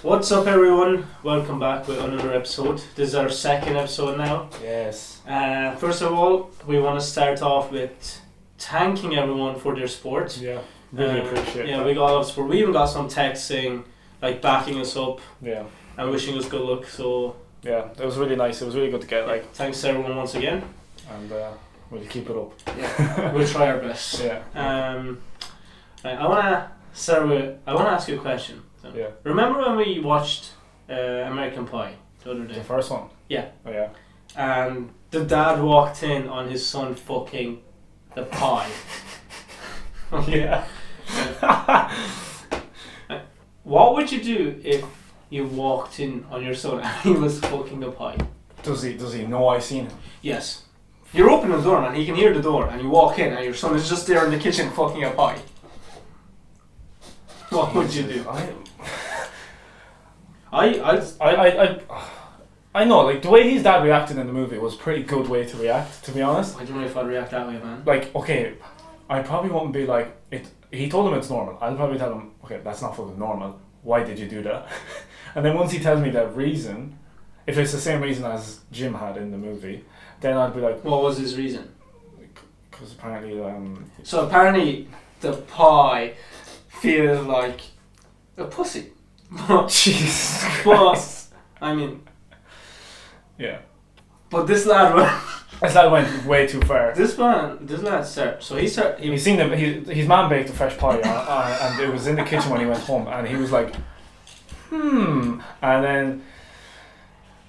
What's up, everyone? Welcome back with another episode. This is our second episode now. Yes. First of all, we want to start off with thanking everyone for their support. Yeah, really appreciate Yeah, that. we got a lot of support. We even got some texts saying, backing us up Yeah. and wishing us good luck. So, Yeah, it was really nice. It was really good to get, thanks to everyone once again. and we'll keep it up. Yeah, we'll try our best. Yeah. I want to start with, I want to ask you a question. So, Yeah. remember when we watched American Pie the other day? The first one? Yeah. Oh, yeah. And the dad walked in on his son fucking the pie. Yeah. What would you do if you walked in on your son and he was fucking the pie? Does he know I seen him? Yes. You're opening the door and he can hear the door, and you walk in and your son is just there in the kitchen fucking a pie. What would you do? I know, like, the way his dad reacted in the movie was a pretty good way to react, to be honest. I don't know if I'd react that way, man. Like, okay, I probably wouldn't be like, he told him it's normal. I'll probably tell him, okay, that's not fucking normal. Why did you do that? And then once he tells me that reason, if it's the same reason as Jim had in the movie, then I'd be like... What was his reason? Because apparently... So apparently the pie feels like a pussy. Jesus But, I mean... Yeah. But this lad went way too far. This lad started. So he started. He's seen them. His mum baked a fresh pie, and it was in the kitchen when he went home, and he was like, and then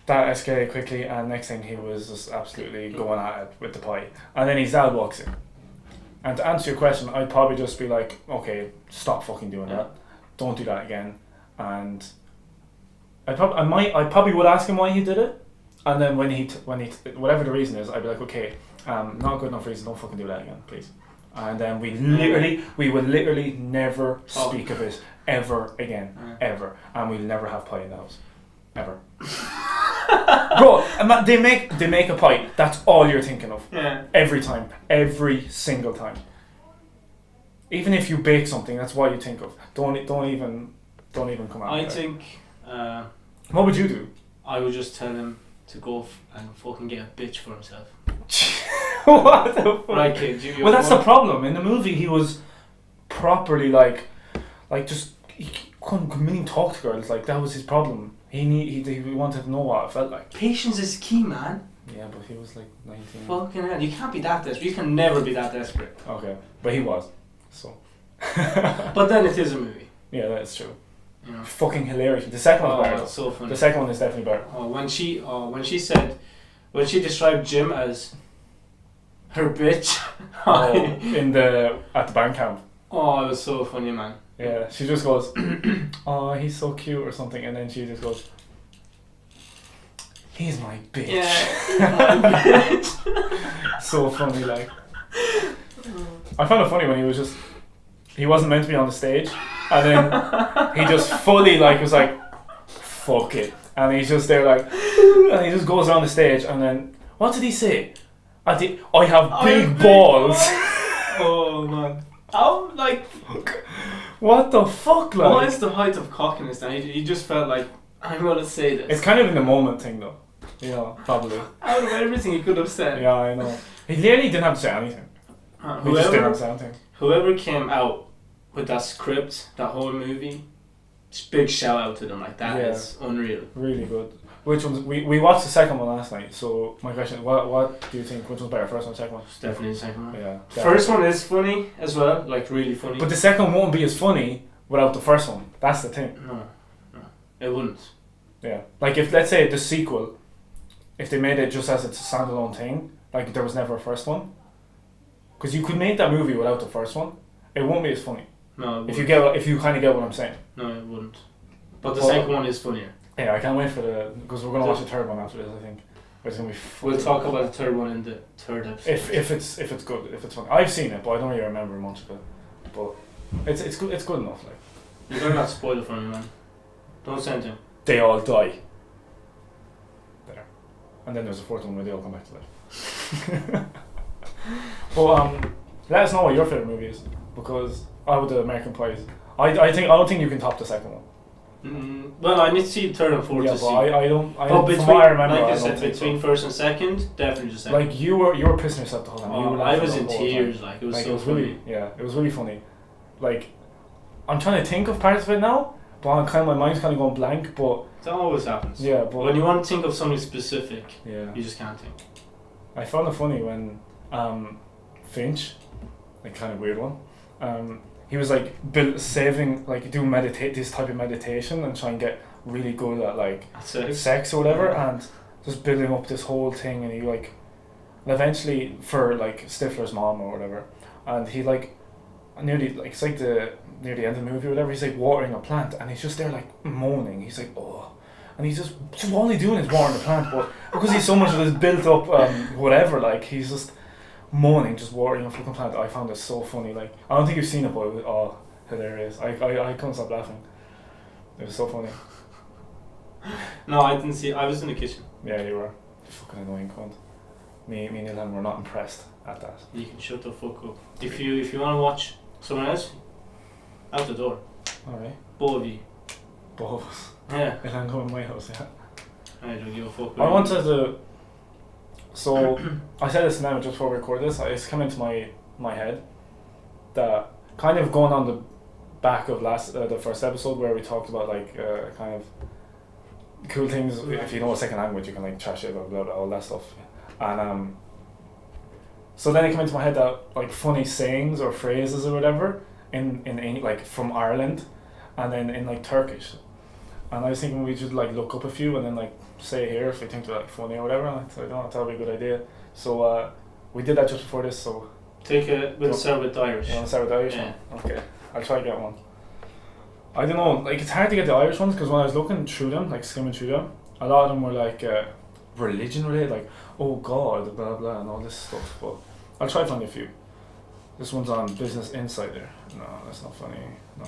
that escalated quickly, and next thing he was just absolutely going at it with the pie, and then his dad walks in. And to answer your question, I'd probably just be like, okay, stop fucking doing that, don't do that again, and I probably would ask him why he did it. And then when he whatever the reason is, I'd be like, okay, not a good enough reason, don't fucking do that again, please. And then we would literally never speak of it ever again, ever. And we'll never have pie in the house, ever. Bro, they make a pie. That's all you're thinking of. Yeah. Every time, every single time. Even if you bake something, that's what you think of. Don't even come out. I think. What would you do? I would just tell him to go and fucking get a bitch for himself. What the fuck? Right, kid. Well, that's the problem. In the movie, he was properly like just he couldn't really talk to girls. Like, that was his problem. He wanted to know what it felt like. Patience is key, man. Yeah, but he was like 19. Fucking hell, you can't be that desperate. You can never be that desperate. Okay, but he was. So. But then it is a movie. Yeah, that's true. You know. Fucking hilarious. The second one's better. That's so funny. The second one is definitely better. Oh, when she described Jim as her bitch. At the band camp. Oh, it was so funny, man. Yeah, she just goes, "Oh, he's so cute" or something, and then she just goes, "He's my bitch." Yeah, my bitch. So funny, like. I found it funny when he wasn't meant to be on the stage, and then he just fully was like, "Fuck it," and he's just there and he just goes around the stage, and then what did he say? I have big balls. Oh man. How, what the fuck, like? What is the height of cockiness now? He just felt like, I'm gonna say this. It's kind of in the moment thing, though. Yeah, probably. Out of everything he could have said. Yeah, I know. He literally didn't have to say anything. He just didn't have to say anything. Whoever came out with that script, that whole movie, just big shout out to them. Like, that is unreal. Really good. Which one's... We watched the second one last night, so my question, what do you think? Which one's better, first one or second one? It's definitely the second one. Yeah. First one is funny as well, really funny. But the second one won't be as funny without the first one. That's the thing. No. It wouldn't. Yeah. Like, if, let's say, the sequel, if they made it just as it's a standalone thing, like there was never a first one, because you could make that movie without the first one, it won't be as funny. No, if you kind of get what I'm saying. No, it wouldn't. But the second one is funnier. Yeah, I can't wait because we're gonna watch the third one after this. I think it's gonna be. We'll talk about the third one in the third episode. If it's good, if it's fun. I've seen it, but I don't really remember much of it. But it's good. It's good enough. Like, you better not spoil it for me, man. Don't send him. They all die. There, and then there's a fourth one where they all come back to life. But let us know what your favorite movie is, because I would do American Pies. I don't think you can top the second one. Well, I need to see third and fourth Yeah, to but see. I don't. But From what I remember, like I I don't said, think between so. first and second, definitely the second. Like you were pissing yourself the whole time. You were I laughing was the in whole tears. time. Like it was Like so it was funny. really, yeah, it was really funny. Like I'm trying to think of parts of it now, but I'm my mind's kind of going blank. But That always happens. yeah, but When you want to think of something specific, yeah, you just can't think. I found it funny when Finch, like kind of weird one, he was like saving like do this type of meditation and try and get really good at like sex or whatever, and just building up this whole thing, and he like eventually for like Stifler's mom or whatever, and he like nearly like it's like near the end of the movie or whatever, he's like watering a plant and he's just there like moaning, he's like oh, and he's just all he's doing is watering the plant, but because he's so much of this built up whatever, like he's just moaning, just watering a fucking plant. I found it so funny. Like I don't think you've seen it, but it was hilarious. I couldn't stop laughing. It was so funny. No, I didn't see. I was in the kitchen. Yeah, you were. Fucking annoying cunt. Me and Neil were not impressed at that. You can shut the fuck up. If you want to watch someone else, out the door. Alright. Both of you. Both of us. Yeah. It'll go in my house, yeah. I don't give a fuck. I wanted to. So I said this now just before we record this. It's come into my head that kind of going on the back of the first episode where we talked about like kind of cool things. If you know a second language, you can like trash it about all that stuff. And so then it came into my head that like funny sayings or phrases or whatever in like from Ireland, and then in like Turkish. And I was thinking we should like look up a few and then like say here if we think they're like funny or whatever. And I thought, oh, that would be a good idea. So we did that just before this. So we'll start with the Irish. You want to start with the Irish Yeah. one? Okay, I'll try to get one. I don't know, like it's hard to get the Irish ones because when I was looking through them, like skimming through them, a lot of them were like religion related, like oh God, blah blah, and all this stuff. But I'll try to find a few. This one's on Business Insider. No, that's not funny. No.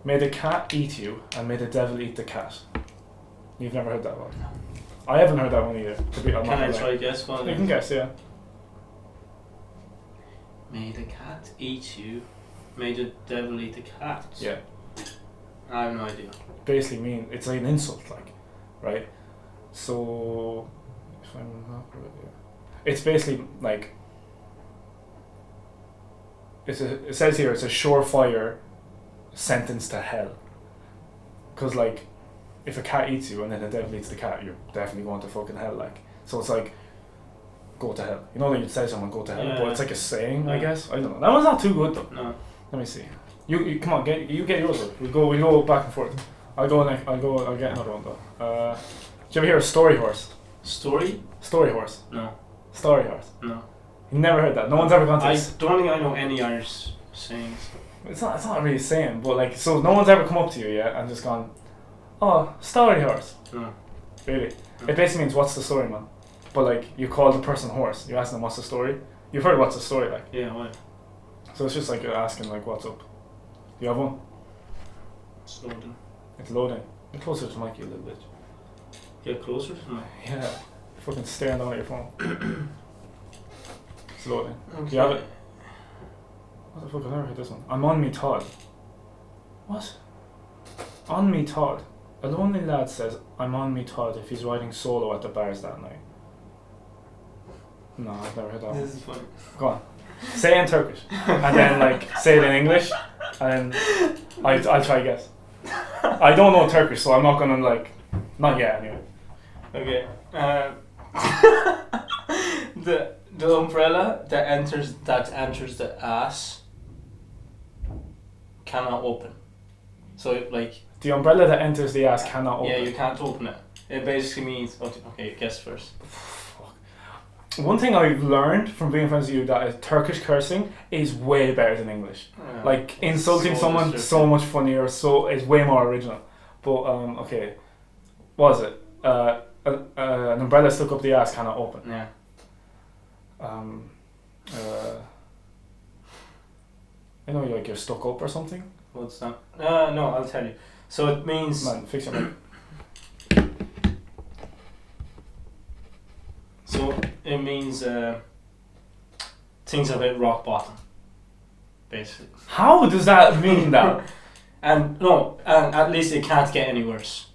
May the cat eat you, and may the devil eat the cat. You've never heard that one? No. I haven't heard that one either. Can I try guess one? You can guess, yeah. May the cat eat you, may the devil eat the cat. Yeah. I have no idea. Basically it's like an insult, like, right? So, if I'm not right, yeah. It's basically like, it says here it's a surefire sentence to hell. Because like, if a cat eats you and then the devil eats the cat, you're definitely going to fucking hell, like. So it's like, go to hell. You know that you'd say someone go to hell, but it's like a saying, I guess. I don't know. That one's not too good though. No. Let me see. You come on, get yours. We go back and forth. I'll get another one though. Did you ever hear of Story Horse? Story? Story Horse. No. Story Horse. No. You never heard that. No one's ever gone to this. I don't think I know any Irish sayings. It's not really a saying, but like, so no one's ever come up to you yet and just gone, oh, Story Horse. No. Really? No. It basically means what's the story, man. But like, you call the person horse. You ask them what's the story. You've heard what's the story like. Yeah, why? So it's just like you're asking like what's up. Do you have one? It's loading. It's loading. Get closer to the mic, you little bitch. Get closer to me. Yeah. Fucking staring down at your phone. It's loading. Okay. Do you have it? What the fuck? I've never heard this one. I'm on me Todd. What? On me Todd. A lonely lad says, I'm on me Todd if he's riding solo at the bars that night. No, I've never heard that one. This is funny. Go on. Say it in Turkish. And then like say it in English. And then I'll try guess. I don't know Turkish, so I'm not gonna like, not yet anyway. Okay. The umbrella that enters the ass cannot open. So like. The umbrella that enters the ass cannot open. Yeah, you can't open it. It basically means okay. Guess first. One thing I've learned from being friends with you that is Turkish cursing is way better than English. Yeah. Like insulting someone so much funnier, so it's way more original. But okay, what was it? An umbrella stuck up the ass cannot open. Yeah. I know you're stuck up or something. What's that? No, I'll tell you. So it means. Man, fix your mic. So it means things have hit rock bottom. Basically. How does that mean that? And at least it can't get any worse.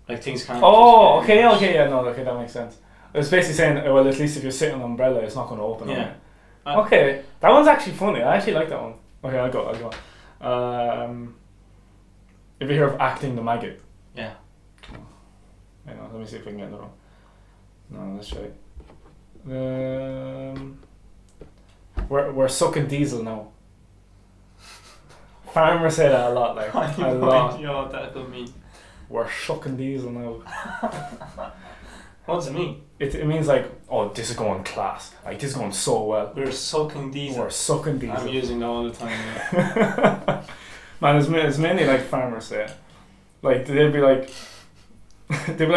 Like things can't. Oh, just get any worse. okay, yeah, no, okay, that makes sense. I was basically saying, well, at least if you're sitting on an umbrella, it's not going to open. Yeah. Okay, that one's actually funny. I actually like that one. Okay, I'll go. If you hear of acting the maggot. Yeah. Hang on, let me see if I can get another one. No, let's try it. We're sucking diesel now. Farmers say that a lot, like a lot. You know what that could mean. We're sucking diesel now. What does it mean? It means like, oh, this is going class. Like this is going so well. We're sucking diesel. We're sucking diesel. I'm using that all the time. Yeah. Man, it's mainly like farmers say it. Like they'd be like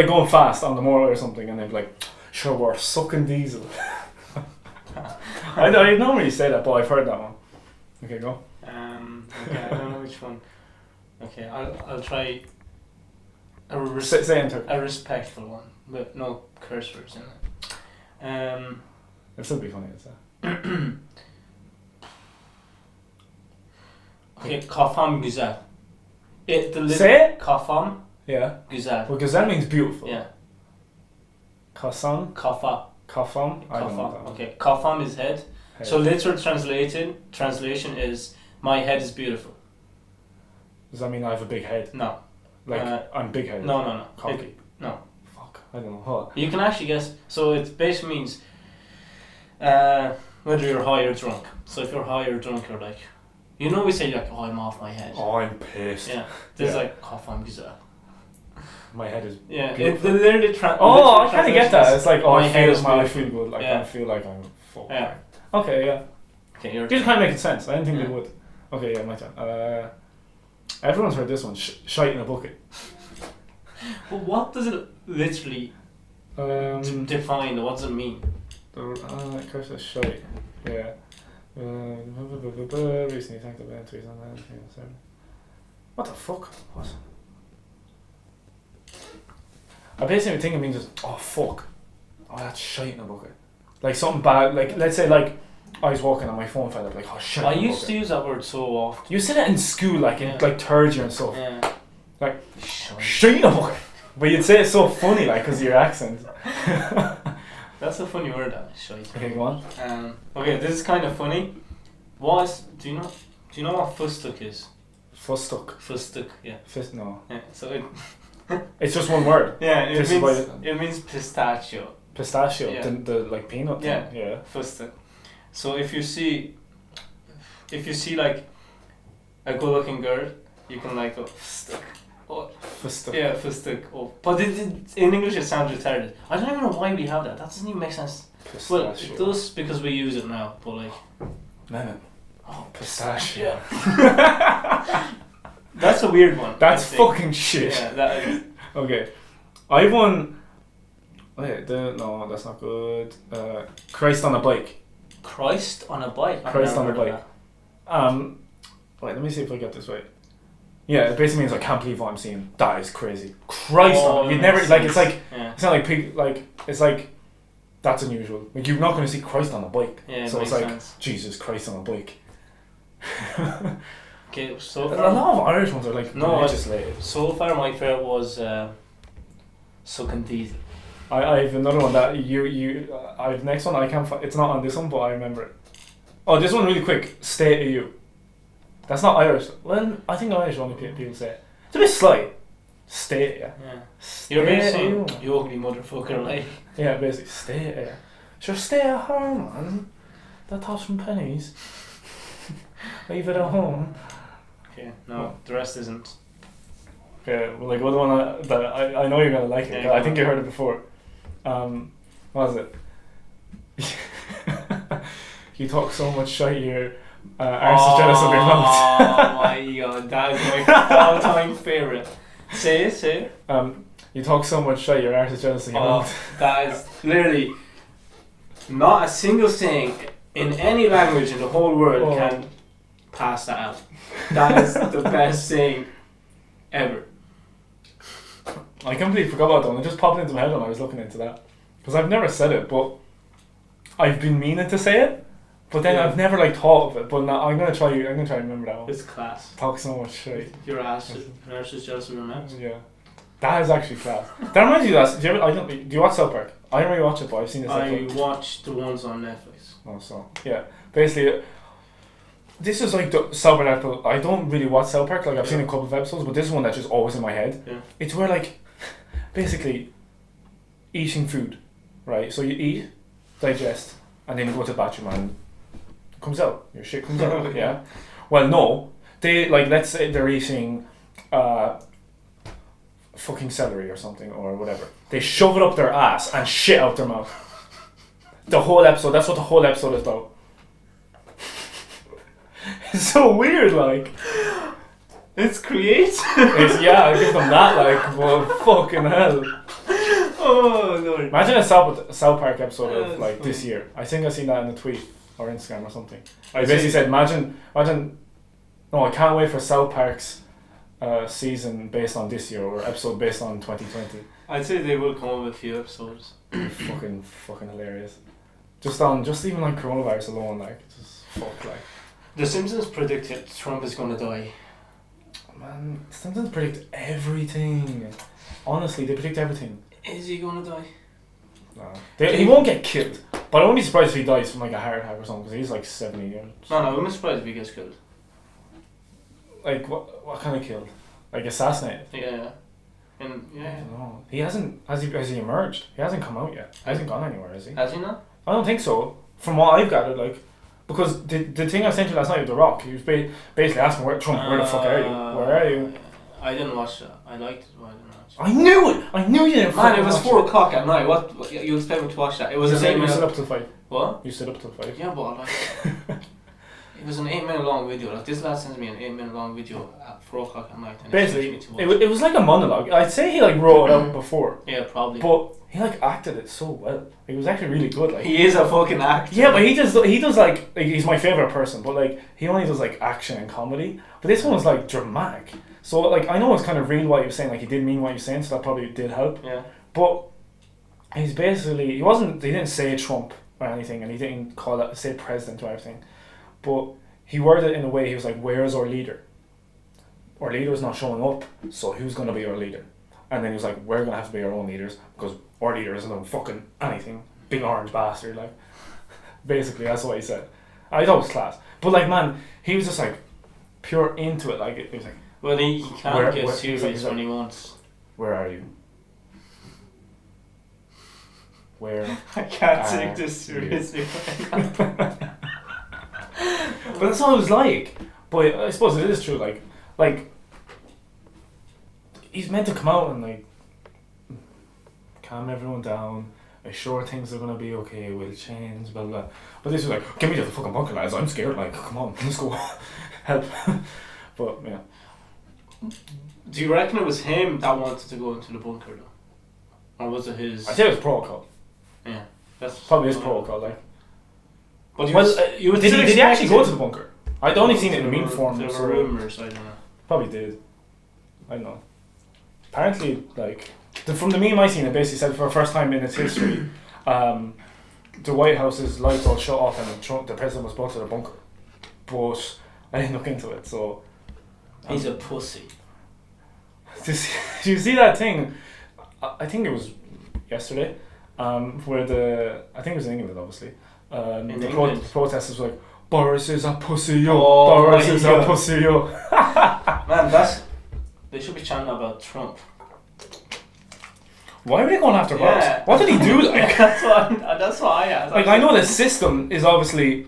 going fast on the motorway or something, and they'd be like, sure, we're sucking diesel. I don't really say that, but I've heard that one. Okay, go. Okay, I don't know which one. Okay, I'll try say enter. a respectful one, but no curse words in it. It'll still be funny, I'd say. Okay, kafam güzel. Say it? Kafam Yeah. güzel. Well, gazelle means beautiful. Yeah. Kasan? Kafa. Kafam? I don't know Kafam. that. Okay, kafam is head. Head. So literal translation is my head is beautiful. Does that mean I have a big head? No. Like, I'm big headed? No. Cocky? No. Fuck, I don't know. What? You can actually guess. So it basically means whether you're high or drunk. So if you're high or drunk, you're like, you know, we say like, oh, I'm off my head. Oh, I'm pissed. Yeah. There's like, kafam güzel. My head is Yeah. beautiful. It literally I kind of get that. It's like, oh, my I head is I beautiful. feel good. Like, Yeah. I feel like I'm fucked. Yeah. Okay, yeah. Okay, you're. These kind of making sense. I didn't think Yeah. they would. Okay, yeah, my turn. Everyone's heard this one. Shite in a bucket. But what does it literally define? What does it mean? Curse of shite. Yeah. Recently thanked the band trees on that. What the fuck? What? I basically think it means just, oh fuck. Oh, that's shite in a bucket. Like something bad. Like, let's say, like, I was walking and my phone fell up, like, oh shit. I used to use that word so often. You said it in school, like in like third year and stuff. Yeah. Like, shite in a bucket. But you'd say it so funny, like, because of your accent. That's a funny word, that shite. Okay, go on. Okay, this is kind of funny. Do you know what fustuck is? Fustuck. Fustuck, yeah. No. Yeah. So It's just one word. yeah, This it means pistachio. Pistachio. Yeah. The like peanut thing. Yeah. Yeah. Fustuck. So if you see like a good-looking girl, you can like go fustuck. Oh, Fustuck. yeah, fustuck. Oh. But in English it sounds retarded. I don't even know why we have that. That doesn't even make sense. Pistachio. Well, it does because we use it now. But like, No. oh, Pistachio. Yeah. That's a weird one. That's I think. fucking shit. Yeah, that is. Okay. I've won. Wait, no, that's not good. Christ on a bike. Christ on a bike. I've Christ never on a heard of bike. Wait, let me see if I get this right. Yeah, it basically means I can't believe what I'm seeing. That is crazy. Christ on it. You'd never like. It's like Yeah. it's not like pig. Like it's like that's unusual. Like you're not going to see Christ on a bike. Yeah, so it's makes like sense. Jesus Christ on a bike. Okay, so A far, lot of Irish ones are like No, legislated. so far my favourite was sucking diesel. I have another one that I have next one. I can't. It's not on this one, but I remember it. Oh, this one really quick. State of you. That's not Irish. Well, I think Irish only people say it. It's a bit sly. State ya. Yeah. State You're basically you. you ugly motherfucker, like. Yeah, basically state ya. Sure, stay at home, man. That toss from pennies. Leave it at home. Okay, no, the rest isn't. Okay, well, like other one that I know you're gonna like it. Yeah, I think you heard it before. What was it? You talk so much shit, your arse is jealous of your mouth. Oh my god, that is my all-time favourite. Say it. You talk so much shit, your arse is jealous of your mouth. That is literally not a single thing in any language in the whole world can pass that out. That is the best thing ever. I completely forgot about that one. It just popped into my head when I was looking into that. Because I've never said it, but I've been meaning to say it. But then I've never like thought of it. But now I'm gonna try to remember that one. It's class. Talk so much shit. Your ass is jealous of your mouth. Yeah. That is actually class. That reminds me of that. Do you watch South Park? I don't really watch it, but I've seen it. I watched the ones on Netflix. Oh, so yeah. Basically, this is like the South Park episode. I don't really watch South Park. Like I've seen a couple of episodes, but this is one that's just always in my head. Yeah. It's where like, basically, eating food, right? So you eat, digest, and then you go to the bathroom and it comes out. Your shit comes out. Yeah. Well, no. They like let's say they're eating, fucking celery or something or whatever. They shove it up their ass and shit out their mouth. The whole episode. That's what the whole episode is about. It's so weird, like. It's creative. Yeah, I give them that, like, well, fucking hell. Oh Lord. Imagine a South Park episode of like funny. this year. I think I seen that in a tweet or Instagram or something. I basically said, imagine. No, I can't wait for South Park's season based on this year or episode based on 2020. I'd say they will come up with a few episodes. fucking hilarious. Just even like coronavirus alone, like just fuck like. The Simpsons predicted Trump is gonna die. Man, Simpsons predict everything. Honestly, they predict everything. Is he gonna die? No. He won't get killed, but I won't be surprised if he dies from like a heart attack or something, because he's like 70 years. No, I'm surprised if he gets killed. Like what kind of killed? Like assassinated? Yeah. And I yeah. don't know. He hasn't. Has he emerged? He hasn't come out yet. He hasn't gone anywhere, has he? Has he not? I don't think so. From what I've gathered, like, because the thing I sent you last night with The Rock, he was basically asking where the fuck are you? Where are you? I didn't watch that. I liked it, but I didn't watch it. I knew it. I knew you didn't. Man, it was watch 4 o'clock at night. What you expect me to watch that? It was You an said 8 you minute. stood up till 5. What? You stood up till 5. Yeah, but I liked it. It was an 8 minute long video. Like this lad sends me an 8 minute long video at 4 o'clock at night. And Basically, expects me to watch it was like a monologue. I'd say he like wrote it out before, Yeah, probably. but he like acted it so well. It was actually really good. Like He is a fucking actor. yeah, but he does like he's my favorite person, but like he only does like action and comedy. But this one was like dramatic. So like I know it's kind of real what he was saying. Like he did mean what he was saying, so that probably did help. Yeah. But he's basically he didn't say Trump or anything, and he didn't say president or anything, but he worded it in a way. He was like, "Where's our leader? Our leader is not showing up, so who's gonna be our leader?" And then he was like, "We're gonna have to be our own leaders because our leader isn't doing fucking anything. Big orange bastard." Like, basically, that's what he said. I thought it was class, but like, man, he was just like pure into it. Like, it was like, Well, he can't Where- get where- serious he's like- when he wants. "Where are you? Where?" I can't Ah, take this seriously. But that's all it was like. But I suppose it is true. Like he's meant to come out and like calm everyone down, assure things are gonna be okay, we'll change, blah blah. But this was like, "Get me to the fucking bunker, lads. I'm scared. Like, come on, let's go, help." But yeah, Do you reckon it was him that wanted to go into the bunker though? Or was it his... I say it was protocol. Yeah. That's Probably his protocol. Like, But you would did still he expect actually go to the bunker? I'd only seen it in There meme were- form. There So were rumours, I don't know. probably did. I don't know. Apparently, like from the meme I seen, it basically said for the first time in its history, the White House's lights all shut off and the president was brought to the bunker. But I didn't look into it, so. He's a pussy. Do you see that thing? I think it was yesterday, where I think it was in England, obviously. The England? protesters were like, "Boris is a pussy, yo. Oh, Boris is yeah. a pussy, yo." Man, they should be chanting about Trump. Why are they going after Boris? Yeah. What did he do? Like, that's what I asked. like I know the system is obviously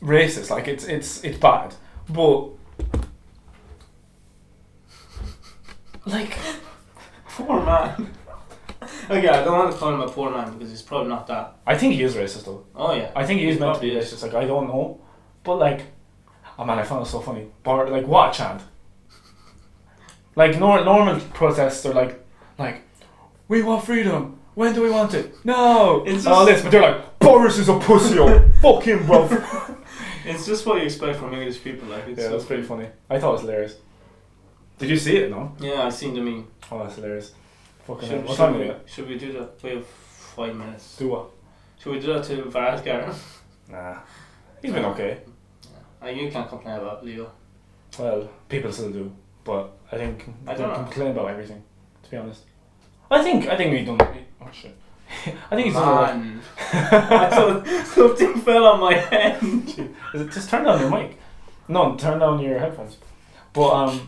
racist. Like it's bad, but like Poor man. Okay, I don't want to call him a poor man because he's probably not that. I think he is racist though. Oh yeah. I think he is meant to be probably racist. Like I don't know, but like, oh man, I found it so funny. Like what a chant. Like normal protests are like, we want freedom. When do we want it? No. It's All just- this, but they're like, "Boris is a pussy, yo. Fuck him, bro." It's just what you expect from English people. Like it's Yeah, that's pretty funny. I thought it was hilarious. Did you see it? No. Yeah, I've seen the meme. Oh, that's hilarious. Fucking hell. What time is it? Should we do that? We have 5 minutes. Do what? Should we do that to Varadkar? Nah, he's been okay. You can't complain about Leo. Well, people still do, but I think I they don't know. complain about everything. To be honest, I think we done. Oh shit! I think he's done. Man, I thought something fell on my head. Is it just turn down your mic? No, turn down your headphones. But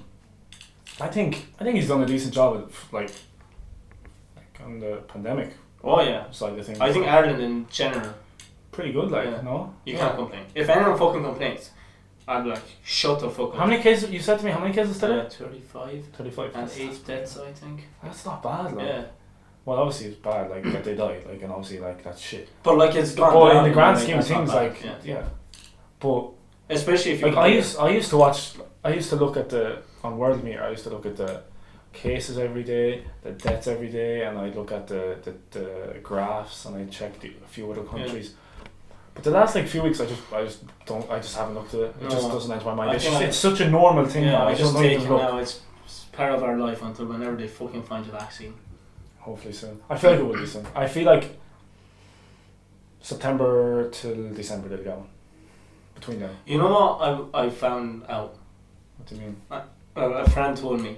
I think he's done a decent job of like on the pandemic Oh yeah. side of things. I think Ireland in general, pretty good. Like Yeah. no, you can't complain. If anyone fucking complains, I'd be like, shut the fuck up. How many cases you said to me? How many cases today? 35 35. and 8 deaths, I think. That's not bad. Like. Yeah. Well, obviously it's bad. Like that they died. Like and obviously like that's shit. But like it's gone But down, in the grand like, scheme of that's not things, bad, like yeah. But Especially if you like I used to watch. I used to look at on World Meter. I used to look at the cases every day, the deaths every day, and I'd look at the graphs and I'd check a few other countries. But the last like few weeks, I just haven't looked at it. It just doesn't enter my mind. It's such a normal thing now. I I just don't take even it look. now. It's part of our life until whenever they fucking find a vaccine. Hopefully soon. I feel like it will be soon. I feel like September till December they'll get one. Between them. You know what I found out? What do you mean? A friend told me.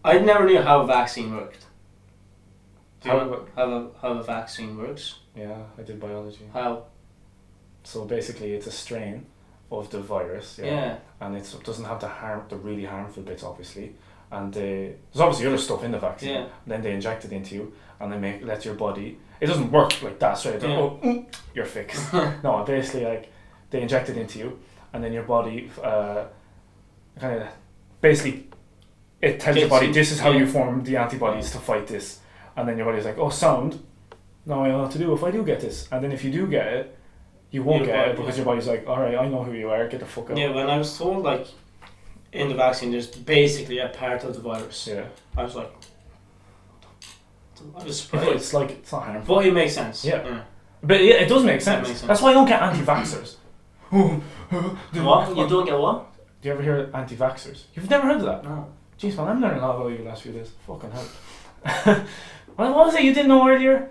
I never knew how a vaccine worked. Do you know how a vaccine works? Yeah, I did biology. How? So basically, it's a strain of the virus. Yeah. And it doesn't have the really harmful bits, obviously. And there's obviously other stuff in the vaccine. Yeah. And then they inject it into you, and they let your body. It doesn't work like that straight. Yeah. You're fixed. No, basically like they inject it into you, and then your body kind of basically it tells your body this is how you form the antibodies to fight this, and then your body's like, oh, sound. Now I know what to do if I do get this, and then if you do get it, you won't get it because your body's like, all right, I know who you are. Get the fuck out. Yeah. When I was told like in the vaccine, there's basically a part of the virus. Yeah. I was like, I was But surprised. it's like it's not harmful. But it makes sense. Yeah. But yeah, it does make sense. makes sense. That's why I don't get anti-vaxxers. What? You don't get what? Do you ever hear anti-vaxxers? You've never heard of that? No. Jeez, man, I'm learning a lot about you the last few days. Fucking hell. What was it you didn't know earlier?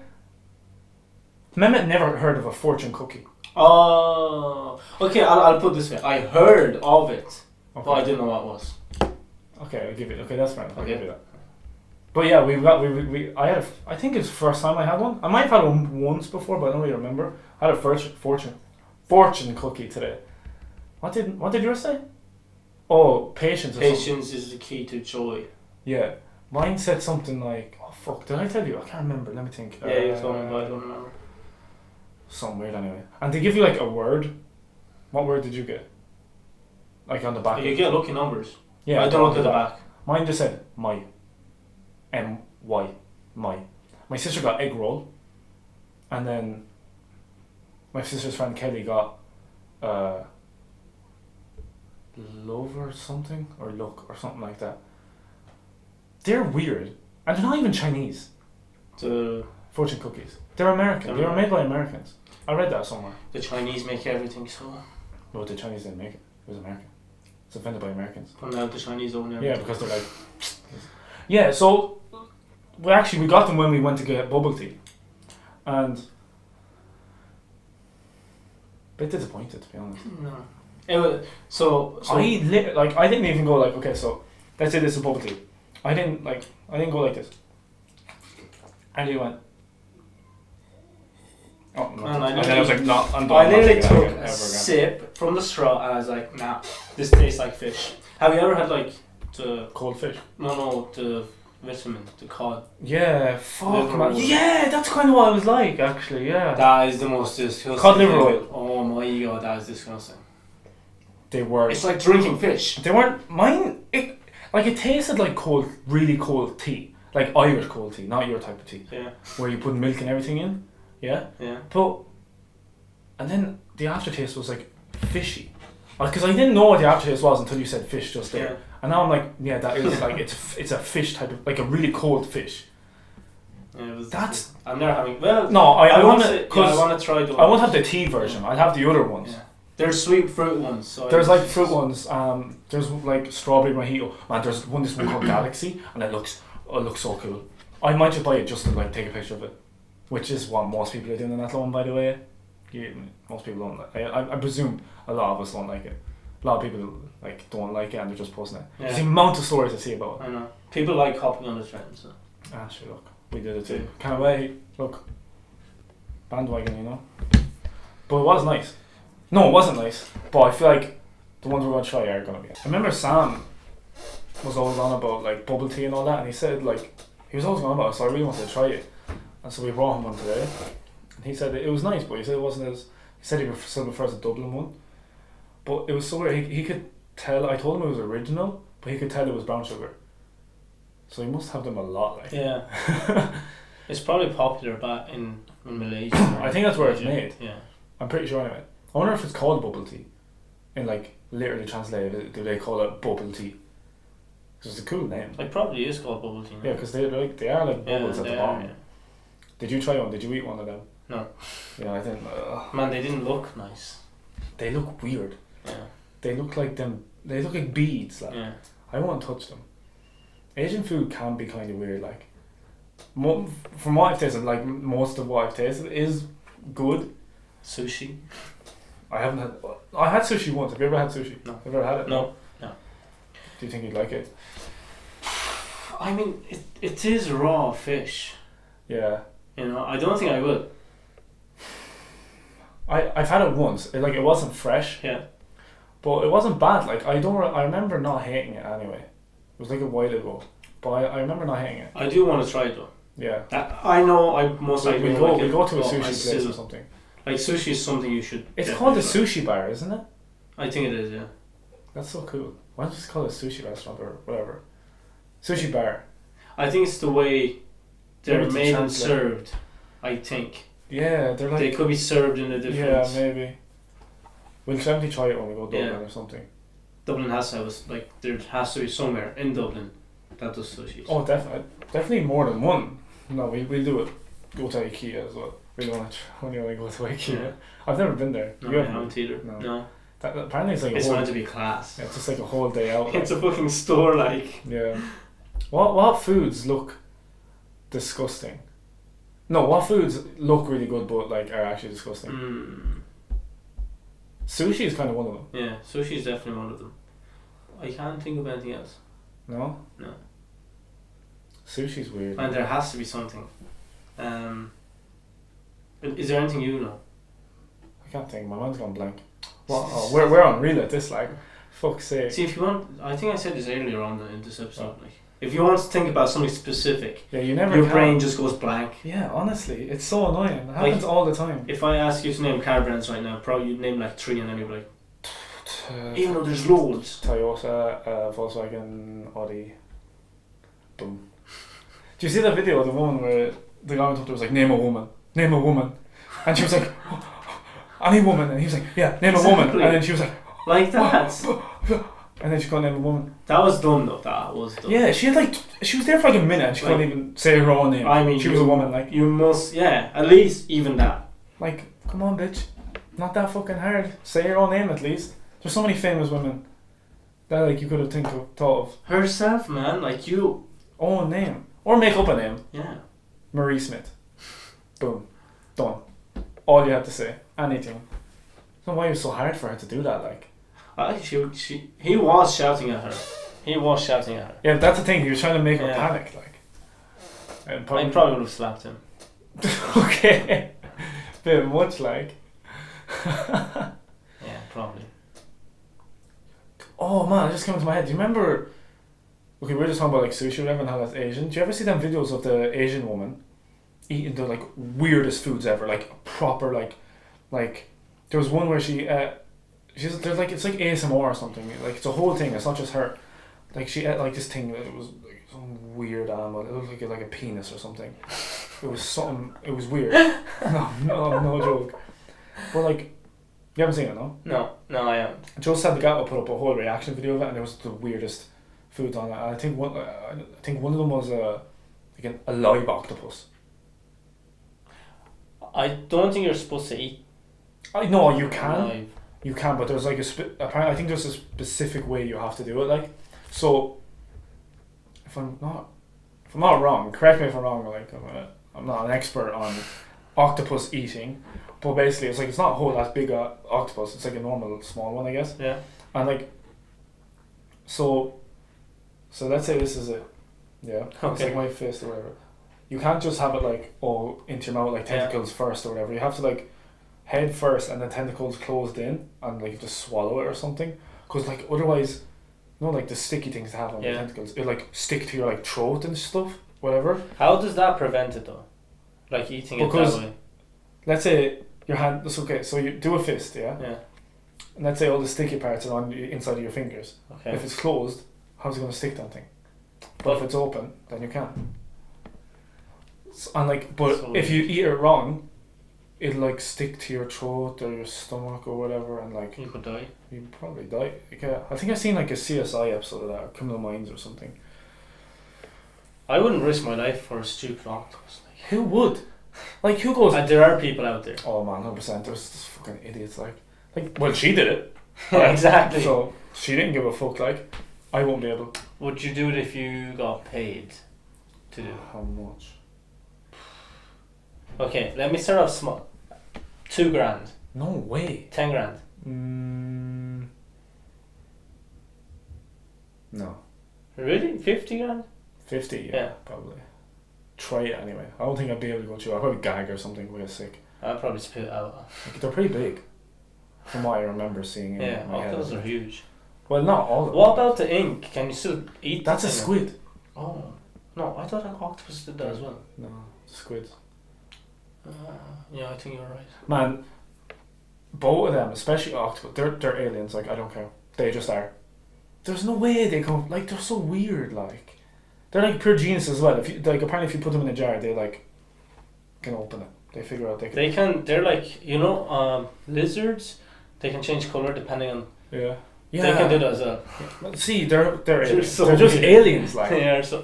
Mehmet never heard of a fortune cookie. Oh. Okay, I'll put it this way. I heard of it, Okay. but I didn't know what it was. Okay, I'll give it. Okay, that's fine. I'll Okay. give you that. But yeah, I think it's the first time I had one. I might have had one once before, but I don't really remember. I had a fortune cookie today. What did yours say? Oh, patience. Patience is the key to joy. Yeah, mine said something like, "Oh fuck, did I tell you? I can't remember. Let me think." Yeah, you told me, but I don't remember. Something weird anyway. And they give you like a word. What word did you get? Like on the back. You get lucky numbers. Yeah, I don't look at the back. Mine just said my. M-Y. My. My sister got egg roll. And then my sister's friend Kelly got love or something. Or look or something like that. They're weird. And they're not even Chinese. The Fortune cookies. They're American. They were made by Americans. I read that somewhere. Chinese make everything so. No, the Chinese didn't make it. It was American. It's invented by Americans. But now the Chinese own everything. Yeah, because they're like... Yeah, so... we got them when we went to get bubble tea. And... a bit disappointed, to be honest. No. It was, so I didn't even go like, okay, so... let's say this is bubble tea. I didn't go like this. And he went... Oh, no. And then I was like, no, I'm done. I literally took ever a again. sip from the straw and I was like, nah, this tastes like fish. Have you ever had like the... Cold fish? No, the vitamin, the cod. Yeah, fuck Liver man. oil. Yeah, that's kind of what I was like, actually, yeah. That is the most disgusting. Cod liver oil. Oh my god, that is disgusting. They were... It's like drinking fish. They weren't... Mine... It tasted like cold, really cold tea. Like Irish cold tea, not your type of tea. Yeah. Where you put milk and everything in. Yeah? Yeah. But... and then the aftertaste was like fishy. Because I didn't know what the aftertaste was until you said fish just there. Yeah. And now I'm like, yeah, that is like, it's a fish type of... like a really cold fish. Yeah, it was, That's... I'm never having... Well... No, I want to... Yeah, I want to try the one. I won't have the tea version. I'll have the other ones. Yeah. There's sweet fruit ones. So There's like fruit ones. There's like strawberry mojito. Man, there's this one called Galaxy, and it looks so cool. I might just buy it just to like take a picture of it, which is what most people are doing in that one, by the way. most people don't like. I presume a lot of us don't like it. A lot of people like don't like it and they're just posting it. Yeah. There's the amount of stories I see about it. I know. People like hopping on the trend. So. Ah, sure. Look, we did it too. Can't wait. Look, bandwagon, you know. But it was nice. No, it wasn't nice. But I feel like the ones we're going to try are going to be. I remember Sam was always on about like bubble tea and all that, and he said like he was always on about it, so I really wanted to try it, and so we brought him one today, and he said it was nice, but he said it wasn't as. He said he still prefers the Dublin one, but it was so weird. He could tell. I told him it was original, but he could tell it was brown sugar. So he must have them a lot, like. Yeah. It's probably popular back in Malaysia. I think that's where it's made. Yeah. I'm pretty sure anyway. I wonder if it's called bubble tea. In like literally translated, do they call it bubble tea? Because it's a cool name. It probably is called bubble tea. Yeah, because they are like bubbles at the bottom. Yeah. Did you try one? Did you eat one of them? No. Yeah, I didn't. Man, they didn't look nice. They look weird. Yeah. They look like them. They look like beads. Like. Yeah. I won't touch them. Asian food can be kind of weird. Like, from what I've tasted, like most of what I've tasted is good. Sushi. I haven't had. I had sushi once. Have you ever had sushi? No. Have you ever had it? No. No. Do you think you'd like it? I mean, it is raw fish. Yeah. You know, I don't think I would. I've had it once. It wasn't fresh. Yeah. But it wasn't bad. Like I remember not hating it anyway. It was like a while ago, but I remember not hating it. I do want to try it though. Yeah. I know I most likely we won't like go it, to a but sushi I place still- or something. Like sushi is something you should. It's definitely called the try. sushi bar, isn't it? I think it is, yeah. That's so cool. Why don't you just call it a sushi restaurant or whatever? Sushi bar. I think it's the way they're Maybe to made and translate. served. I think Yeah, they're like. they could be served in a different. Yeah, maybe. We'll definitely try it when we go to Dublin Yeah. or something. Dublin has to have like there has to be somewhere in Dublin that does sushi. Oh, definitely more than one. No, we'll do it. Go to IKEA as well. We want to only go to IKEA. Yeah. I've never been there. No, You I haven't? haven't either. No. No. Apparently it's like a It's whole. meant to be class. Yeah, it's just like a whole day out. It's a fucking store like. Yeah. What foods look disgusting? No, what foods look really good but like are actually disgusting? Sushi is kind of one of them. Yeah, sushi is definitely one of them. I can't think of anything else. No? No. Sushi's weird. And there has to be something. Is there anything you know? I can't think. My mind's gone blank. What? Oh, we're on real at this, like. Fuck's sake. See, if you want, I think I said this earlier on in this episode. Like, if you want to think about something specific, Yeah, you never. your can. brain just goes blank. Yeah, honestly, it's so annoying. It happens all the time. If I ask you to name car brands right now, probably you'd name like 3 and then you'd be like, even though there's loads. Toyota, Volkswagen, Audi. Boom. Do you see that video of the one where the guy went up there was like, name a woman, and she was like, any woman, and he was like, yeah, name a woman, Exactly. and then she was like, Like that. and then she couldn't name a woman. That was dumb though. That was dumb. Yeah, she was there for like a minute, and she couldn't even say her own name. I mean, she was a woman, like. You must, yeah, at least even that. Like, come on, bitch, not that fucking hard. Say your own name at least. There's so many famous women that like you could have thought of. Herself, man, like you. Own name. Or make up a name. Yeah. Marie Smith. Boom. Done. All you had to say. Anything. I don't know why it was so hard for her to do that, like. He was shouting at her. Yeah, that's the thing, he was trying to make her Yeah. panic, like. And I probably would have slapped him. okay. Bit much, like. Yeah, probably. Oh man, it just came into my head. Do you remember? Okay, we were just talking about like sushi or whatever and how that's Asian. Do you ever see them videos of the Asian woman eating the like weirdest foods ever? Like proper like there was one where there's like it's like ASMR or something. Like it's a whole thing. It's not just her. Like she ate like this thing that was like some weird animal. It looked like a penis or something. It was something. It was weird. no joke. But like. You haven't seen it, no? No, I haven't. Joe Sabagatto put up a whole reaction video of it, and it was the weirdest foods on it. And I think one of them was like a live octopus. I don't think you're supposed to eat. I know you can, live. you can, but there's like apparently I think there's a specific way you have to do it. Like, so if I'm not wrong, correct me if I'm wrong. Like I'm not an expert on octopus eating, but basically it's like it's not a whole lot big octopus. It's like a normal small one, I guess. Yeah. And like, so let's say this is it. Yeah. Okay. It's like my fist or whatever. You can't just have it like all into your mouth like tentacles first or whatever. You have to like head first and then tentacles closed in and like just swallow it or something. Because like otherwise, you know, like the sticky things they have on the tentacles, it like stick to your like throat and stuff, whatever. How does that prevent it though? Like eating it that way? Let's say your hand, that's okay, so you do a fist, yeah? Yeah. And let's say all the sticky parts are on the inside of your fingers. Okay. If it's closed, how's it going to stick that thing? But if it's open, then you can. And like, but so if you eat it wrong, it'll like stick to your throat or your stomach or whatever, and like you could die. You probably die. Like, yeah, I think I've seen like a CSI episode of that, or Criminal Minds or something. I wouldn't risk my life for a stupid octopus. Like. Who would? Like who goes? And there are people out there. Oh man, 100%. There's just fucking idiots. Like, well, she did it. Yeah, exactly. So she didn't give a fuck. Like, I won't be able. Would you do it if you got paid to do it? How much? Okay, let me start off small. 2 grand. No way. 10 grand. No. Really? 50 grand? 50, yeah, probably. Try it anyway. I don't think I'd be able to go through. I'd probably gag or something real sick. I'd probably spit it out. Like, they're pretty big. From what I remember seeing in my head. Octopuses are huge. Well, not all of them. What about the ink? Can you still eat That's a squid. Oh. No, I thought an octopus did that as well. No, squids. Yeah, I think you're right. Man, both of them, especially octopus, they're aliens. Like, I don't care. They just are. There's no way they come. Like, they're so weird. Like, they're like pure genius as well. If you like, apparently, if you put them in a jar, they like can open it. They figure out they can. They can. They're like lizards. They can change color depending on. Yeah. Yeah. They can do that as well. Yeah. See, they're aliens. So they're just weird. aliens. Like. Yeah. So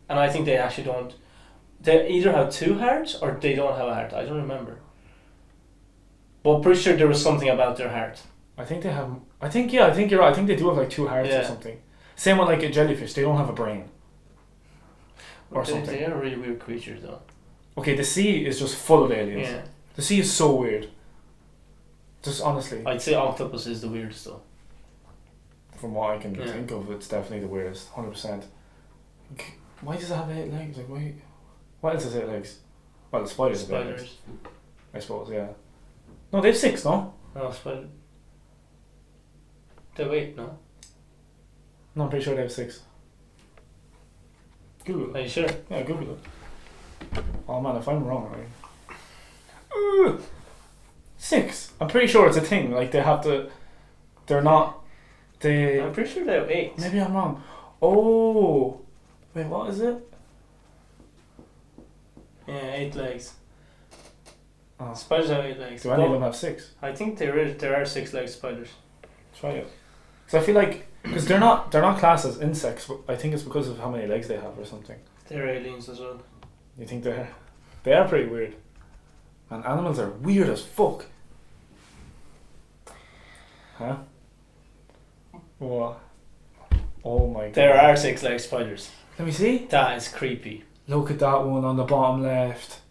and I think they actually don't. They either have 2 hearts or they don't have a heart. I don't remember. But pretty sure there was something about their heart. I think they have. I think you're right. I think they do have like 2 hearts or something. Same with like a jellyfish. They don't have a brain. Or something. They are really weird creatures though. Okay, the sea is just full of aliens. Yeah. The sea is so weird. Just honestly. I'd say octopus is the weirdest though. From what I can think of, it's definitely the weirdest. 100%. Why does it have 8 legs? Like why? What else has 8 legs? Well, the spiders have 8 legs. I suppose, yeah. No, they have 6, no? No, spider. They wait, no? No, I'm pretty sure they have 6. Google it. Are you sure? Yeah, Google it. Oh man, if I'm wrong, right? 6. I'm pretty sure it's a thing. Like they have to. They're not. They. I'm pretty sure they have 8. Maybe I'm wrong. Oh, wait, what is it? Yeah, 8 legs. Oh. Spiders have 8 legs. Do any of them have 6? I think there are 6 legged spiders. Try it. So I feel like because they're not classed as insects, but I think it's because of how many legs they have or something. They're aliens as well. You think they are pretty weird. And animals are weird as fuck. Huh? What? Oh my god. There are 6 legged spiders. Let me see. That is creepy. Look at that one on the bottom left.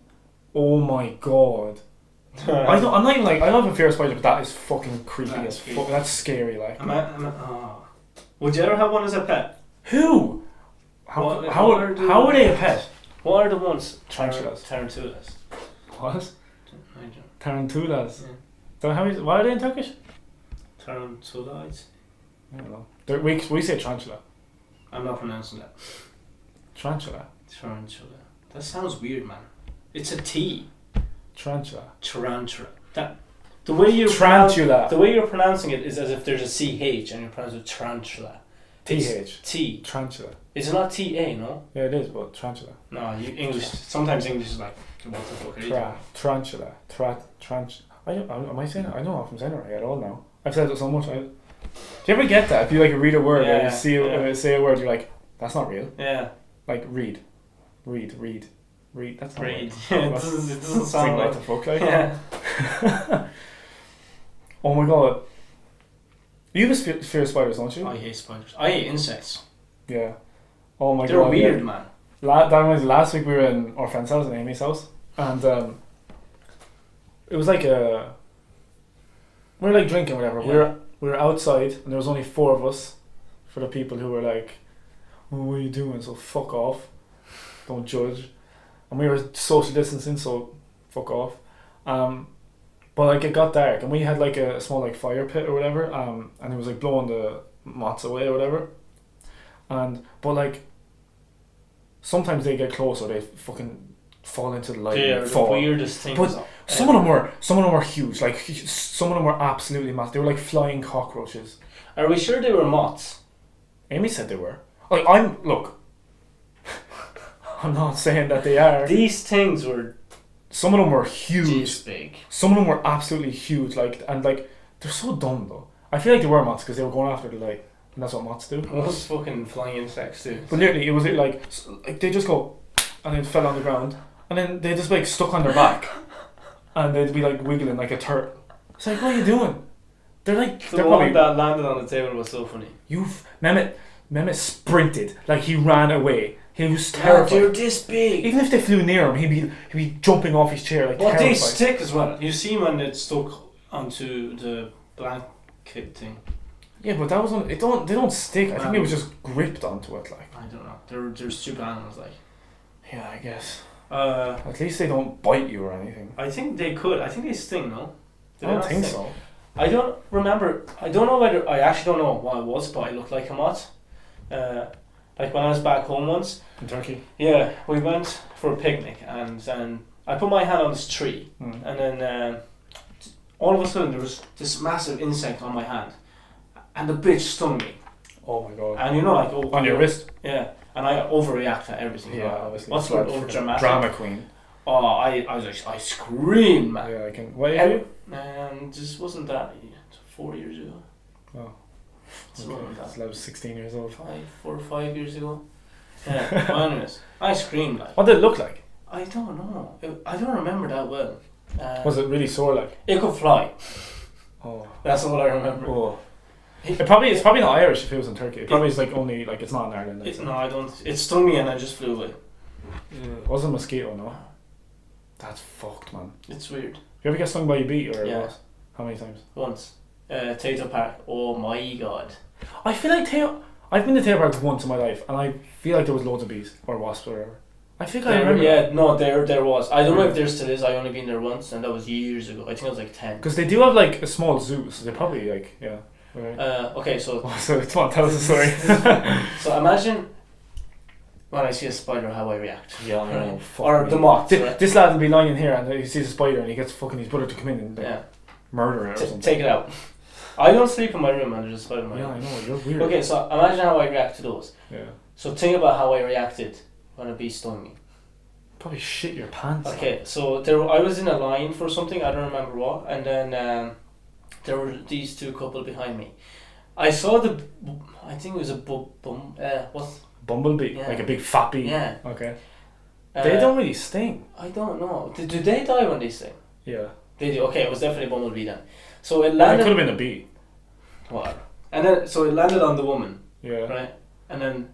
Oh my god. I'm not even like, I don't have a fear of spiders, but that is fucking creepy as fuck. That's scary, like. Would you ever have one as a pet? Who? How are they a pet? What are the ones? Tarantulas. Tarantulas. What? Tarantulas. Yeah. What are they in Turkish? Tarantulites. I don't know. We say tarantula. I'm not pronouncing that. Tarantula. Tarantula. That sounds weird, man. It's a T. Tarantula. Tarantula. The way you're pronouncing it is as if there's a CH and you're pronouncing it tarantula. TH. T. Tarantula. It's not TA, no? Yeah, it is, but tarantula. No, sometimes English is like, what the fuck are you doing? Tarantula. Am I saying it? I don't know if I'm saying it right at all now. I've said it so much. Do you ever get that? If you like read a word or you say a word, you're like, that's not real. Yeah. Like read. That's not read. Real. It doesn't sound like what the fuck, like. Yeah. Oh my god. You have a fear of spiders, don't you? I hate spiders. I hate insects. Yeah. Oh my god. They're weird, man. That was last week we were in our friend's house, in Amy's house. and it was like we were like drinking or whatever. Yeah. We were outside, and there was only 4 of us. For the people who were like, "Oh, what are you doing? So fuck off, don't judge." And we were social distancing, so fuck off. But like it got dark, and we had like a small like fire pit or whatever. And it was like blowing the moths away or whatever. But like sometimes they get close or they fucking fall into the light. They're and the fall. weirdest things. But some of them were huge. Like some of them were absolutely massive. They were like flying cockroaches. Are we sure they were moths? Amy said they were. Like look. I'm not saying that they are. These things were. Some of them were huge. This big. Some of them were absolutely huge. Like they're so dumb though. I feel like they were moths because they were going after the light, and that's what moths do. Most fucking flying insects do. But literally, it was like they just go, and then fell on the ground, and then they just like stuck on their back, and they'd be like wiggling like a turtle. It's like, what are you doing? They're like The they're one probably that landed on the table was so funny. Mehmet sprinted like he ran away. He was terrified. They're this big. Even if they flew near him, he'd be jumping off his chair like terrified. They stick as well. You see when it's stuck onto the blanket thing. Yeah, but that was they don't stick. I think it was just gripped onto it like. I don't know. They're stupid animals like. Yeah, I guess. At least they don't bite you or anything. I think they could. I think they sting, no? I don't think so. I don't remember. I don't know whether. I actually don't know what it was, but I looked like a moth. Like when I was back home once. In Turkey? Yeah, we went for a picnic and then I put my hand on this tree and then all of a sudden there was this massive insect on my hand and the bitch stung me. Oh my god. And you know like... on your wrist? Yeah, and I overreact to everything. Yeah, obviously. What's the word? Over dramatic? Drama queen. Oh, I screamed, man. Yeah, I can... What age are you? This wasn't that 4 years ago. Oh. Okay. So I was 16 years old. 4 or 5 years ago. Yeah, anyways, I screamed like. What did it look like? I don't know. I don't remember that well. Was it really sore like? It could fly. Oh. That's all I remember. Oh. It's probably not Irish if it was in Turkey. It probably is like only like it's not in Ireland. Like No, I don't. It stung me and I just flew away. It wasn't a mosquito, no. That's fucked, man. It's weird. You ever get stung by a bee or Yeah. what? How many times? Once. Tato Park. Oh my god. I feel like I've been to Tato Park once in my life, and I feel like there was loads of bees or wasps or whatever. I think I remember. Yeah, no, there was. I don't know if there still is. I only been there once, and that was years ago. I think I was like 10. Because they do have like a small zoo, so they probably like Right. Okay, so. So come on, tell us a story. So imagine when I see a spider, how I react. Yeah, I know. Or the moth. This lad will be lying in here, and he sees a spider, and he gets fucking his brother to come in and murder it or something. Take it out. I don't sleep in my room and there's a spider in my room. Yeah, I know, you're weird. Okay, so imagine how I react to those. Yeah. So think about how I reacted when a bee stung me. Probably shit your pants. Okay, so I was in a line for something, I don't remember what, and then there were these two couple behind me. I saw I think it was a bumblebee? Yeah. Like a big fat bee? Yeah. Okay. They don't really sting. I don't know. Do they die when they sting? Yeah. They do. Okay, it was definitely a bumblebee then. So it landed... It could have been a bee. Whatever. And then, so it landed on the woman. Yeah. Right? And then,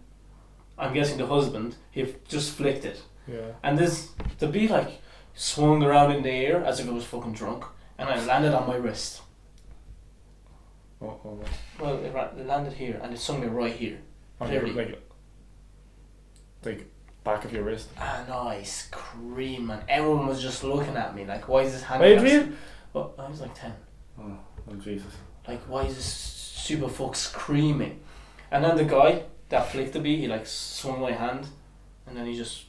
I'm guessing the husband, he just flicked it. Yeah. And the bee like swung around in the air as if it was fucking drunk, and it landed on my wrist. Oh. Well, it landed here, and it stung me right here. On your, like back of your wrist. And I screamed, man. Everyone was just looking at me like, why is this hand? Wait, were you? Well, I was like 10. Oh Jesus. Like, why is this super fuck screaming? And then the guy that flicked the bee, he like swung my hand, and then he just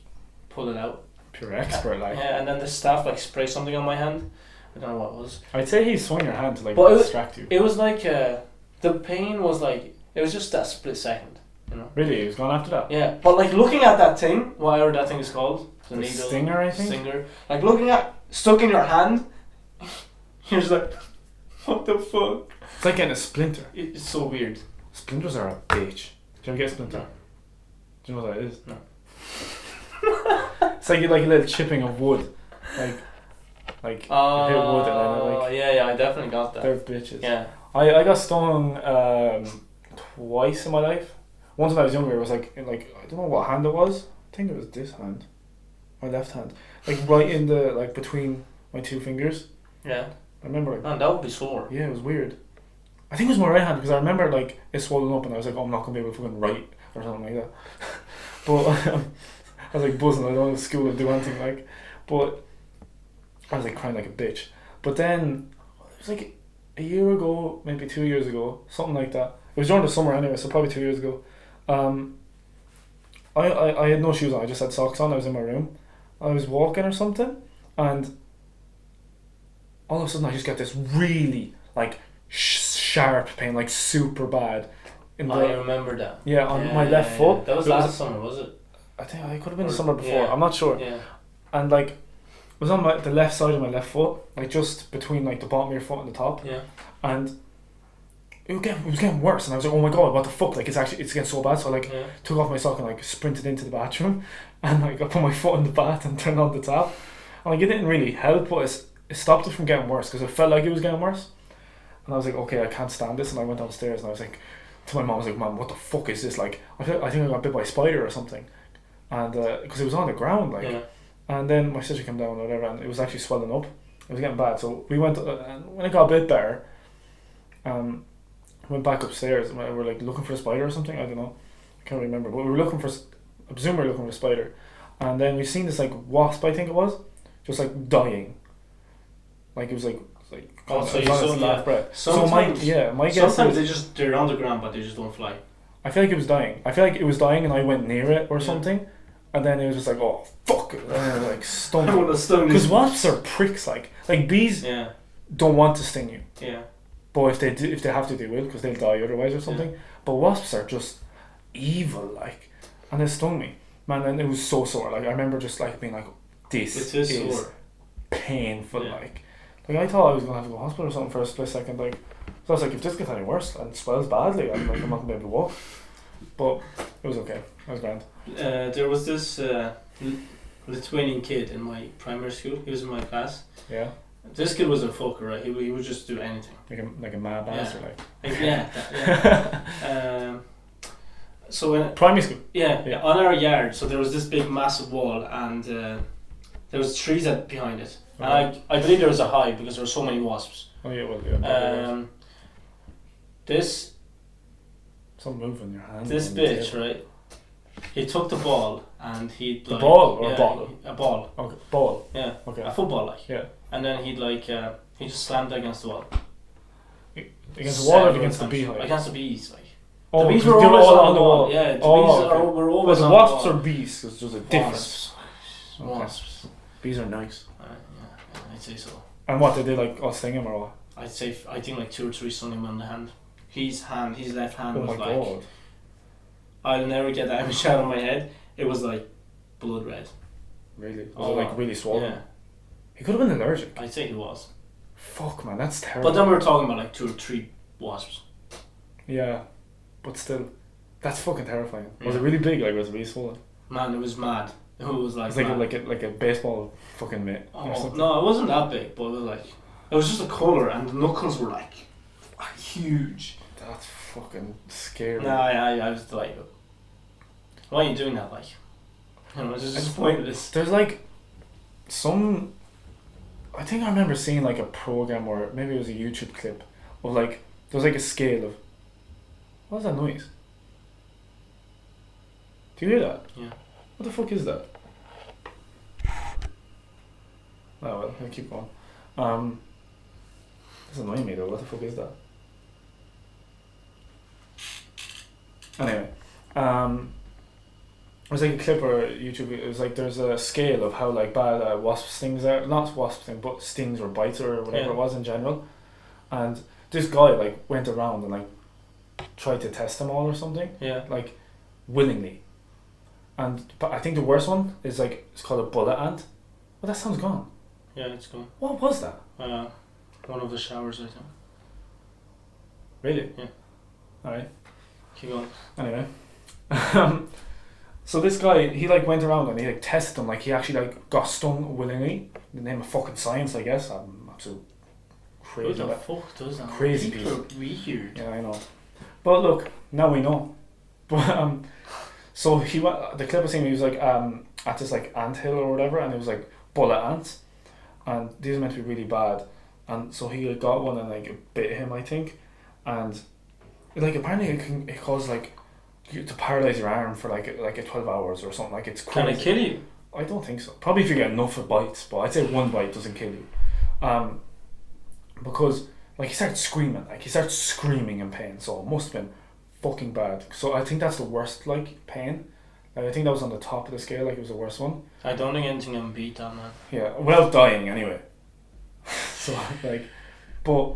pulled it out. Pure expert, like. Yeah, and then the staff like sprayed something on my hand. I don't know what it was. I'd say he swung your hand to like distract you. It was like the pain was like it was just that split second, you know. Really, he was gone after that. Yeah, but like looking at that thing, whatever that thing is called, the needle, stinger, I think. Stinger. Like looking at stuck in your hand, you're just like, what the fuck? It's like getting a splinter. It's so weird. Splinters are a bitch. Do you ever get a splinter? No. Do you know what that is? No. It's like a little chipping of wood, like hit wood and then yeah, I definitely got that. They're bitches. Yeah. I got stung twice in my life. Once when I was younger, it was like I don't know what hand it was. I think it was this hand. my left hand, like right in the like between my two fingers. Yeah. I remember like, Man, that would be sore. yeah, it was weird. I think it was my right hand because I remember like it swollen up and I was like, oh, I'm not gonna be able to fucking write or something like that. But I was like buzzing. I don't go to school and do anything like. But I was like crying like a bitch. But then it was like a year ago, maybe 2 years ago, something like that. It was during the summer anyway, so probably 2 years ago. I had no shoes on. I just had socks on. I was in my room. I was walking or something, and all of a sudden I just get this really like sharp pain, like super bad. I remember that. Yeah, on my left foot. That was last summer, was it? I think it could have been the summer before. Yeah. I'm not sure. Yeah. And like, it was on the left side of my left foot, like just between like the bottom of your foot and the top. Yeah. And it was getting worse, and I was like, oh my god, what the fuck? Like it's getting so bad. So I like took off my sock and like sprinted into the bathroom, and like I put my foot in the bath and turned on the tap. And like it didn't really help, but it stopped it from getting worse because it felt like it was getting worse. And I was like, okay, I can't stand this. And I went downstairs and I was like, to my mom, I was like, Mom, what the fuck is this? Like, I think I got bit by a spider or something. And because it was on the ground, like. Yeah. And then my sister came down or whatever, and it was actually swelling up. It was getting bad. So we went, and when it got a bit better, went back upstairs and we were like looking for a spider or something. I don't know. I can't remember. But we were looking for, I presume we were looking for a spider. And then we seen this like wasp, I think it was, just like dying. Like it was like. Oh, so you saw breath. So my guess sometimes is they're on the ground but they just don't fly. I feel like it was dying. I feel like it was dying and I went near it or something, and then it was just like, oh fuck, and then it like stung. Because wasps are pricks. Like bees don't want to sting you. Yeah. But if they have to, they will because they'll die otherwise or something. Yeah. But wasps are just evil, like, and it stung me, man, and it was so sore. Like I remember just like being like, this is sore. Painful, like. Like I thought I was gonna have to go to the hospital or something for a split second. Like, so I was like, if this gets any worse and swells badly, I'm not gonna be able to walk. But it was okay. It was grand. There was this Lithuanian kid in my primary school. He was in my class. Yeah. This kid was a fucker, right? He would just do anything. Like a mad bastard, So in primary school. Yeah, on our yard. So there was this big, massive wall, and there was trees behind it. Okay. And I believe there was a hive because there were so many wasps. Oh yeah, well yeah. This. Some move in your hand. This bitch, right? He took the ball and he'd like. The ball or a bottle? A ball. Okay, ball. Yeah. Okay. A football, like. Yeah. And then he'd like he just slammed it against the wall. Against the wall or against the beehive? Against the bees, like. Oh, the bees were always on the wall. Yeah, the bees were always on the wall. Wasps or bees? Because there's a difference. Wasps. Bees are nice. Yeah, I'd say so. And what, did they like all sting him or what? I think like 2 or 3 stung him on the hand. His left hand was like. God. I'll never get that image out of my head. It was like blood red. Really? Was it like really swollen? Yeah. He could have been allergic. I'd say he was. Fuck man, that's terrible. But then we were talking about like 2 or 3 wasps. Yeah, but still, that's fucking terrifying. Was it really big? Like was it really swollen? Man, it was mad. It was like. It's like a baseball fucking mitt. Oh no, it wasn't that big, but it was like. It was just a colour, and the knuckles were like huge. That's fucking scary. No, I was delighted. Why are you doing that? Like, you know, it's just pointless. There's like some. I think I remember seeing like a program or maybe it was a YouTube clip of like there's like a scale of. What's that noise? Do you hear that? Yeah. What the fuck is that? Oh well, I'll keep going. It's annoying me though. What the fuck is that? Anyway, it was like a clip or YouTube. It was like there's a scale of how like bad wasp stings are. Not wasp stings, but stings or bites or whatever it was in general. And this guy like went around and like tried to test them all or something. Yeah. Like willingly. But I think the worst one is like it's called a bullet ant. Well, that sounds gone. Yeah, it's gone. What was that? One of the showers, I think. Really? Yeah. Alright. Keep going. Anyway. So this guy, he like went around and he like tested them, like he actually like got stung willingly. In the name of fucking science, I guess. I'm absolute crazy. Who the fuck does that? Crazy people are weird. Yeah, I know. But look, now we know. But so he went. The clip I seen, he was like, at this like ant hill or whatever, and it was like bullet ants, and these are meant to be really bad, and so he got one and like it bit him, I think, and like apparently it causes like you to paralyze your arm for like a 12 hours or something. Like it's crazy. Can it kill you? I don't think so. Probably if you get enough of bites, but I'd say one bite doesn't kill you, because like he started screaming in pain, so it must have been fucking bad. So I think that's the worst like pain. Like, I think that was on the top of the scale, like it was the worst one. I don't think anything can beat that, man. Yeah, without dying anyway. So like, but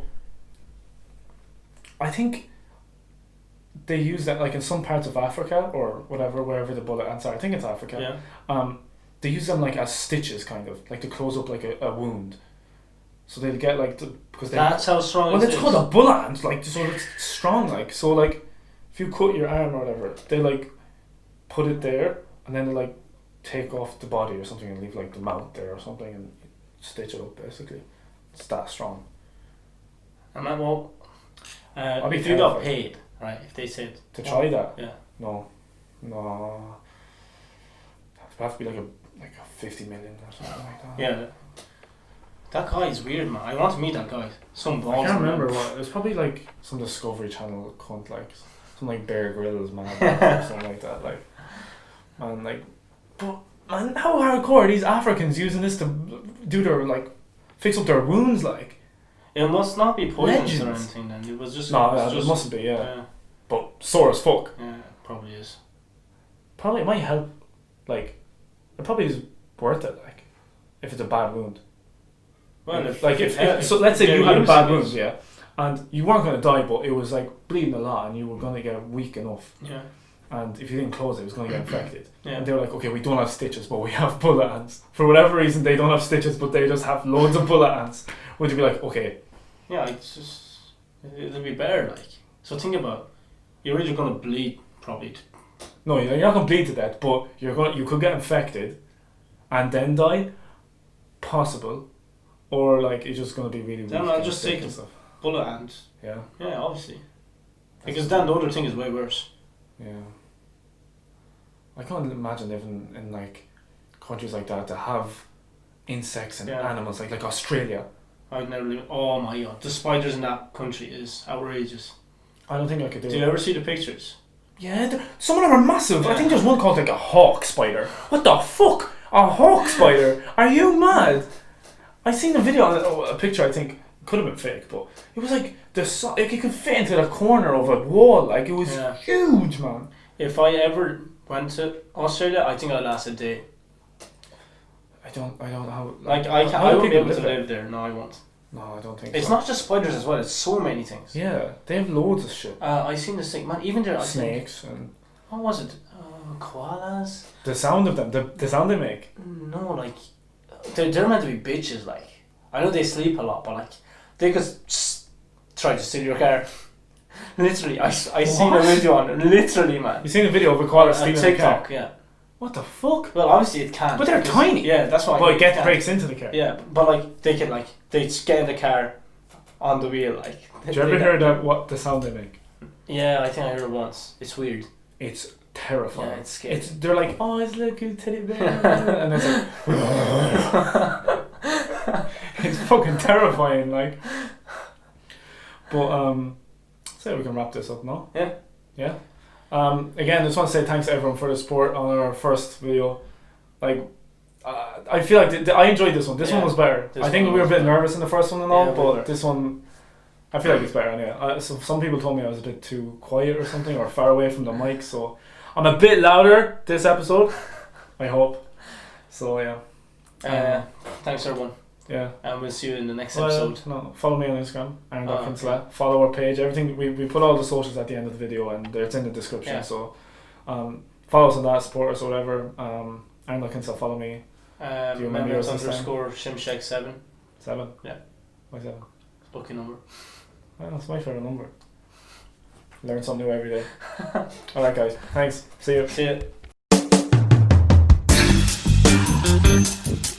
I think they use that like in some parts of Africa or whatever, wherever the bullet ants are. I think it's Africa. Yeah. They use them like as stitches, kind of like to close up like a wound. So they'll get like because that's how strong. Well, it's called a bullet ant, like so it's strong, like so like if you cut your arm or whatever, they like put it there and then they like take off the body or something and leave like the mouth there or something and stitch it up basically. It's that strong. And that well, if terrified. you got paid, right? If they said to try that, yeah, no, it have to be like a 50 million or something like that. Yeah. That guy is weird, man. I want to meet that guy. Some balls. I can't remember what. It was probably like some Discovery Channel cunt, like some like Bear Grylls, man, or something like that. Like, man, like, but man, how hardcore are these Africans using this to do their like fix up their wounds? Like, it must not be poisonous Legends. or anything. Then it was just it mustn't be. Yeah, but sore as fuck. Yeah, it probably is. Probably it might help. Like, it probably is worth it. Like, if it's a bad wound. Well, if so let's say you had a bad wound, yeah, and you weren't going to die, but it was like bleeding a lot, and you were going to get weak enough. Yeah. And if you didn't close it, it was going to get infected. Yeah. And they were like, okay, we don't have stitches, but we have bullet ants. For whatever reason, they don't have stitches, but they just have loads of bullet ants. Would you be like, okay? Yeah, it's just it'll be better, like. So think about, you're either going to bleed probably. No, you're not going to bleed to death, but you could get infected, and die, possible. Or like it's just gonna be really weak. Then I'll just take a bullet ant. Yeah. Yeah, obviously. Because then the other thing is way worse. Yeah. I can't imagine living in like countries like that have insects and animals like Australia. I'd never live. Oh my god, the spiders in that country is outrageous. I don't think I could do it. Do you ever see the pictures? Yeah, some of them are massive. I think there's one called like a hawk spider. What the fuck? A hawk spider? Are you mad? I seen a video on a picture. I think could have been fake, but it was like like it could fit into the corner of a wall. Like it was huge, man. If I ever went to Australia, I think I'd last a day. I don't know how. Like I won't be able to live there. No, I won't. No, I don't think. It's not just spiders as well. It's so many things. Yeah, they have loads of shit. I seen this thing, man. Even there, snakes and. What was it? Koalas. The sound of them, the sound they make. No, like they're meant to be bitches. Like I know they sleep a lot, but like they could try to steal your car. Literally, I seen a video on it. Literally, man. You seen a video of a koala stealing a car? TikTok, yeah. What the fuck? Well, obviously it can. But they're tiny. Yeah, that's why. But it breaks into the car. Yeah, but like they can they'd get in the car on the wheel like. Did you ever hear what the sound they make? Yeah, I think I heard it once. It's weird. It's terrifying. Yeah, it's scary. They're like, oh, it's a little cute teddy bear, and it's like, it's fucking terrifying, like. But so we can wrap this up now. Yeah. Yeah. Again, I just want to say thanks to everyone for the support on our first video. Like, I feel like I enjoyed this one. This one was better. I think we were a bit nervous in the first one and all, but this one, I feel like it's better anyway. So some people told me I was a bit too quiet or something, or far away from the mic, so I'm a bit louder this episode, I hope. So yeah. Thanks everyone. Yeah. And we'll see you in the next episode. No, follow me on Instagram, Aaron.Kinsella. Follow our page. Everything we put all the socials at the end of the video, and it's in the description. Yeah. So follow us on that, support us or whatever. Aaron.Kinsella, follow me. Do you remember yours underscore Shimshek 7? 7? Yeah. Why 7? Lucky number. Well, that's my favourite number. Learn something new every day. Alright guys, thanks. See you. See you.